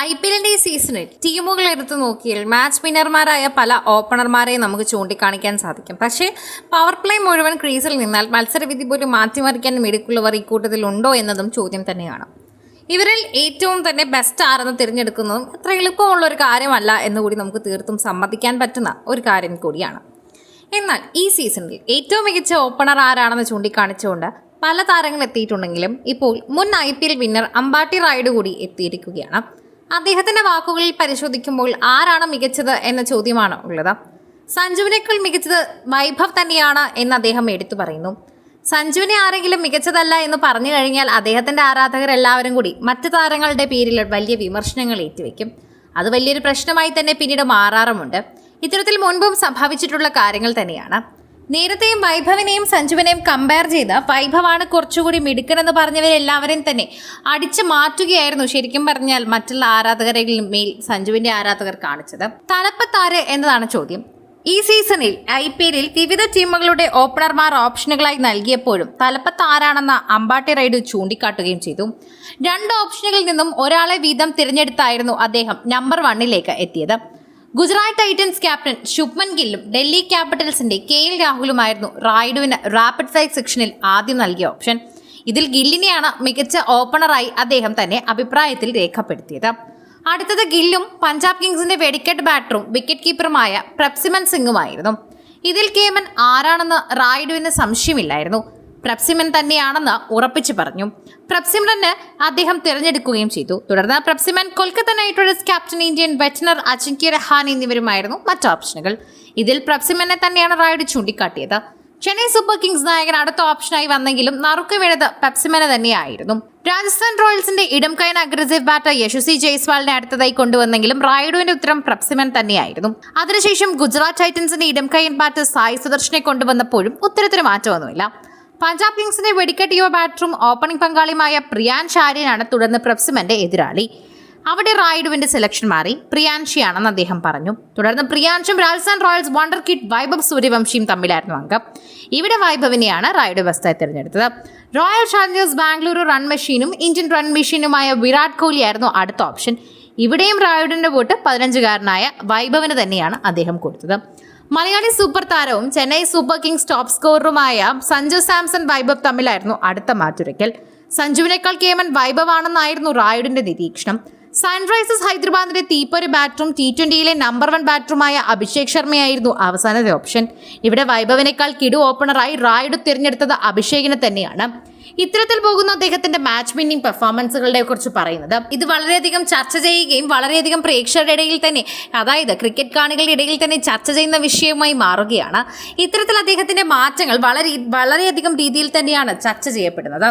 IPL സീസണിൽ ടീമുകൾ എടുത്തു നോക്കിയാൽ മാച്ച് വിന്നർമാരായ പല ഓപ്പണർമാരെ നമുക്ക് ചൂണ്ടിക്കാണിക്കാൻ സാധിക്കും. പക്ഷേ പവർ പ്ലേ മുഴുവൻ ക്രീസിൽ നിന്നാൽ മത്സരവിധി പോലും മാറ്റിമറിക്കാൻ മിടുക്കുള്ളവർ ഇക്കൂട്ടത്തിൽ ഉണ്ടോ എന്നതും ചോദ്യം തന്നെയാണ്. ഇവരിൽ ഏറ്റവും തന്നെ ബെസ്റ്റ് ആരെന്ന് തിരഞ്ഞെടുക്കുന്നതും അത്ര എളുപ്പമുള്ള ഒരു കാര്യമല്ല എന്നുകൂടി നമുക്ക് തീർത്തും സമ്മതിക്കാൻ പറ്റുന്ന ഒരു കാര്യം കൂടിയാണ്. എന്നാൽ ഈ സീസണിൽ ഏറ്റവും മികച്ച ഓപ്പണർ ആരാണെന്ന് ചൂണ്ടിക്കാണിച്ചുകൊണ്ട് പല താരങ്ങൾ എത്തിയിട്ടുണ്ടെങ്കിലും ഇപ്പോൾ മുൻ IPL വിന്നർ അമ്പാട്ടി റായിഡ് കൂടി എത്തിയിരിക്കുകയാണ്. അദ്ദേഹത്തിന്റെ വാക്കുകളിൽ പരിശോധിക്കുമ്പോൾ ആരാണ് മികച്ചത് എന്ന ചോദ്യമാണ് ഉള്ളത്. സഞ്ജുവിനേക്കാൾ മികച്ചത് വൈഭവ് തന്നെയാണ് എന്ന് അദ്ദേഹം എടുത്തു പറയുന്നു. സഞ്ജുവിനെ ആരെങ്കിലും മികച്ചതല്ല എന്ന് പറഞ്ഞു കഴിഞ്ഞാൽ അദ്ദേഹത്തിന്റെ ആരാധകരെല്ലാവരും കൂടി മറ്റു താരങ്ങളുടെ പേരിൽ വലിയ വിമർശനങ്ങൾ ഏറ്റുവെക്കും. അത് വലിയൊരു പ്രശ്നമായി തന്നെ പിന്നീട് മാറാറുമുണ്ട്. ഇത്തരത്തിൽ മുൻപും സംഭവിച്ചിട്ടുള്ള കാര്യങ്ങൾ തന്നെയാണ്. നേരത്തെയും വൈഭവിനെയും സഞ്ജുവിനെയും കമ്പയർ ചെയ്ത് വൈഭവാണ് കുറച്ചുകൂടി മിടുക്കനെന്ന് പറഞ്ഞവരെല്ലാവരെയും തന്നെ അടിച്ചു മാറ്റുകയായിരുന്നു ശരിക്കും പറഞ്ഞാൽ മറ്റുള്ള ആരാധകരിൽ മേൽ സഞ്ജുവിന്റെ ആരാധകർ കാണിച്ചത്. തലപ്പത്താര് എന്നതാണ് ചോദ്യം. ഈ സീസണിൽ IPL വിവിധ ടീമുകളുടെ ഓപ്പണർമാർ ഓപ്ഷനുകളായി നൽകിയപ്പോഴും തലപ്പത്ത് ആരാണെന്ന അമ്പാട്ടി റൈഡ് ചൂണ്ടിക്കാട്ടുകയും ചെയ്തു. 2 ഓപ്ഷനുകളിൽ നിന്നും ഒരാളെ വീതം തിരഞ്ഞെടുത്തായിരുന്നു അദ്ദേഹം നമ്പർ 1 എത്തിയത്. ഗുജറാത്ത് ടൈറ്റൻസ് ക്യാപ്റ്റൻ ശുഭ്മൻ ഗില്ലും ഡൽഹി ക്യാപിറ്റൽസിന്റെ KL രാഹുലുമായിരുന്നു റായിഡുവിന് റാപ്പിഡ് ഫയർ സെക്ഷനിൽ ആദ്യം നൽകിയ ഓപ്ഷൻ. ഇതിൽ ഗില്ലിനെയാണ് മികച്ച ഓപ്പണറായി അദ്ദേഹം തന്നെ അഭിപ്രായത്തിൽ രേഖപ്പെടുത്തിയത്. അടുത്തത് ഗില്ലും പഞ്ചാബ് കിങ്സിന്റെ വെടിക്കെട്ട് ബാറ്ററും വിക്കറ്റ് കീപ്പറുമായ പ്രപ്സിമൻ സിംഗുമായിരുന്നു. ഇതിൽ കേമൻ ആരാണെന്ന് റായിഡുവിന് സംശയമില്ലായിരുന്നു. പ്രപ്സിമൻ തന്നെയാണെന്ന് ഉറപ്പിച്ചു പറഞ്ഞു. പ്രപ്സിമനെ അദ്ദേഹം തിരഞ്ഞെടുക്കുകയും ചെയ്തു. തുടർന്ന് Prabhsimran Kolkata Knight Riders captain Indian വെറ്റനർ അജിങ്ക്യ രഹാനെ എന്നിവരുമായിരുന്നു മറ്റ് ഓപ്ഷനുകൾ. ഇതിൽ പ്രപ്സിമനെ തന്നെയാണ് റായിഡ് ചൂണ്ടിക്കാട്ടിയത്. ചെന്നൈ സൂപ്പർ കിങ്സ് നായകൻ അടുത്ത ഓപ്ഷനായി വന്നെങ്കിലും നറുക്ക് വീണത് പെപ്സിമനെ തന്നെയായിരുന്നു. രാജസ്ഥാൻ റോയൽസിന്റെ ഇടം കൈൻ അഗ്രസീവ് ബാറ്റർ യശസ്വി ജയ്സ്വാളിനെ അടുത്തതായി കൊണ്ടുവന്നെങ്കിലും റായിഡുവിന്റെ ഉത്തരം പെപ്സിമൻ തന്നെയായിരുന്നു. അതിനുശേഷം ഗുജറാത്ത് ടൈറ്റൻസിന്റെ ഇടം കൈൻ ബാറ്റർ സായി സുദർശനെ കൊണ്ടുവന്നപ്പോഴും ഉത്തരത്തിന് മാറ്റമൊന്നുമില്ല. പഞ്ചാബ് കിങ്സിന്റെ വെടിക്കെട്ട് യുവ ബാറ്ററും ഓപ്പണിംഗ് പങ്കാളിയുമായ പ്രിയാൻഷ് ആര്യനാണ് തുടർന്ന് പെപ്സിമന്റെ എതിരാളി. അവിടെ റായിഡുവിന്റെ സെലക്ഷൻ മാറി പ്രിയാൻഷിയാണെന്ന് അദ്ദേഹം പറഞ്ഞു. തുടർന്ന് പ്രിയാൻഷും Rajasthan Royals wonder kid Vaibhav സൂര്യവംശിയും തമ്മിലായിരുന്നു അംഗം. ഇവിടെ വൈഭവിനെയാണ് റായിഡ് ബെസ്റ്റായി തിരഞ്ഞെടുത്തത്. റോയൽ ചാലഞ്ചേഴ്സ് ബാംഗ്ലൂരു റൺ മെഷീനും ഇന്ത്യൻ റൺ മെഷീനുമായ വിരാട് കോഹ്ലിയായിരുന്നു അടുത്ത ഓപ്ഷൻ. ഇവിടെയും റായിഡിന്റെ വോട്ട് 15-കാരനായ വൈഭവിന് തന്നെയാണ് അദ്ദേഹം കൊടുത്തത്. മലയാളി സൂപ്പർ താരവും ചെന്നൈ സൂപ്പർ കിങ്സ് ടോപ്പ് സ്കോററുമായ സഞ്ജു സാംസൺ വൈഭവ് തമ്മിലായിരുന്നു അടുത്ത മാറ്റുരയ്ക്കൽ. സഞ്ജുവിനേക്കാൾ കേമൻ വൈഭവ് ആണെന്നായിരുന്നു റായിഡിന്റെ നിരീക്ഷണം. സൺറൈസേഴ്സ് ഹൈദരാബാദിന്റെ തീപ്പൊരി ബാറ്ററും T20 നമ്പർ 1 ബാറ്ററുമായ അഭിഷേക് ശർമ്മയായിരുന്നു അവസാനത്തെ ഓപ്ഷൻ. ഇവിടെ വൈഭവിനേക്കാൾ കിടു ഓപ്പണറായി റായിഡ് തിരഞ്ഞെടുത്തത് അഭിഷേകിനെ തന്നെയാണ്. ഇത്തരത്തിൽ പോകുന്ന അദ്ദേഹത്തിന്റെ മാച്ച് വിന്നിംഗ് പെർഫോമൻസുകളെ കുറിച്ച് പറയുന്നത് ഇത് വളരെയധികം ചർച്ച ചെയ്യുകയും വളരെയധികം പ്രേക്ഷകരുടെ ഇടയിൽ തന്നെ, അതായത് ക്രിക്കറ്റ് കാണികളുടെ ഇടയിൽ തന്നെ ചർച്ച ചെയ്യുന്ന വിഷയവുമായി മാറുകയാണ്. ഇത്തരത്തിൽ അദ്ദേഹത്തിന്റെ മാറ്റങ്ങൾ വളരെയധികം രീതിയിൽ തന്നെയാണ് ചർച്ച ചെയ്യപ്പെടുന്നത്.